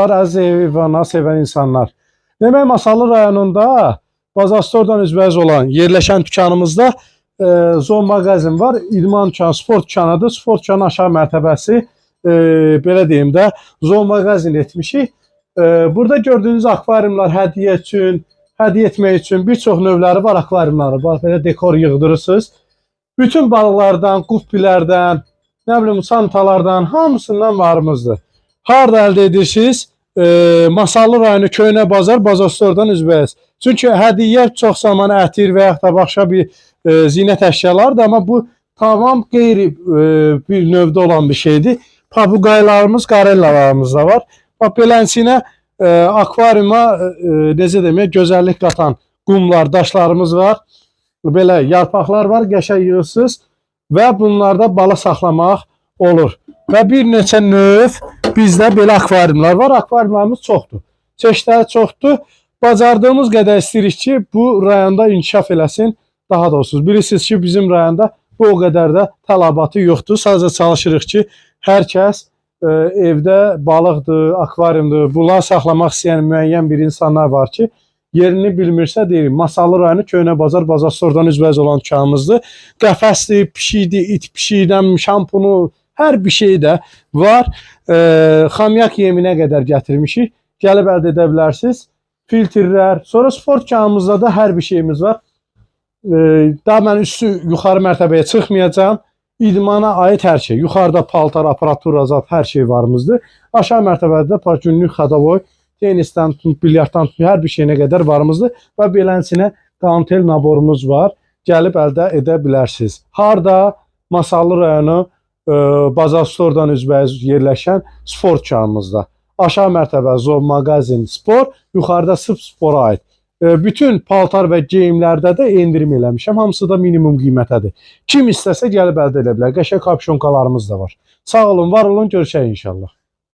Əziz heyvanları sevən insanlar. Demək, Masallı rayonunda Bazastordan üzbəyiz olan yerləşən dükanımızda Zon mağazin var. İdman dükanı, sport dükanıdır. Sport dükanı aşağı mərtəbəsi, belə deyim də, Zon mağazin etmişik. Burada gördüyünüz akvaryumlar hədiyyə üçün, hədiyyə etmək üçün bir çox növləri var akvaryumları. Bax, belə dekor yığdırırsınız. Bütün balıqlardan, quppilərdən, nə bilim, santalardan, hamısından varımızdır. Harada əldə edirsiniz? Masallı rayonu Köhnə Bazar, Bazastordan üzbəyiz. Çünki hədiyyə çox zaman ətir və yaxud da başqa bir zinət əşyalardır, amma bu tamam qeyri bir növdə olan bir şeydir. Papuqaylarımız, qarellalarımız da var. Bax, beləsinə akvaryuma, necə demək, gözəllik qatan qumlar, daşlarımız var. Belə yarpaqlar var, qəşəng yığırsınız və bunlarda bala saxlamaq olur. Və bir neçə növ bizdə belə akvaryumlar var. Akvaryumlarımız çoxdur. Çeşidləri çoxdur. Bacardığımız qədər istəyirik ki, bu rayonda inkişaf eləsin. Daha doğrusu bilirsiniz ki, bizim rayonda bu o qədər də tələbatı yoxdur. Sadəcə çalışırıq ki, hər kəs evdə balıqdır, akvaryumdur, bunları saxlamaq istəyən müəyyən bir insanlar var ki, yerini bilmirsə deyim, Masallı rayonu Köhnə Bazar, Bazastordan üzbəyiz olan dükanımızdır. Qəfəsdir, pişikdir, it pişikdən, şampunu, hər bir şey də var. Xamyak yeminə qədər gətirmişik. Gəlib əldə edə bilərsiniz. Filtrlər. Sonra sport dükanımızda da hər bir şeyimiz var. Daha mən yuxarı mərtəbəyə çıxmayacağım. İdmana aid hər şey. Yuxarıda paltar, aparatura, zat hər şey varımızdır. Aşağı mərtəbədə günlük xadavoy, tenisdən tutun, bilyarddan tutun, hər bir şeyinə qədər varımızdır. Və beləsinə qantel naborumuz var. Gəlib əldə edə bilərsiniz. Harda? Masallı rayonu Bazastordan üzbəyiz yerləşən sport dükanımızda. Aşağı mərtəbə Zon mağazin spor, yuxarıda sırf spora aid. Bütün paltar və geyimlərdə də endirim eləmişəm. Hamısı da minimum qiymətədir. Kim istəsə gəlib əldə edə bilər. Qəşəng kapşonkalarımız da var. Sağ olun, var olun, görüşək inşallah.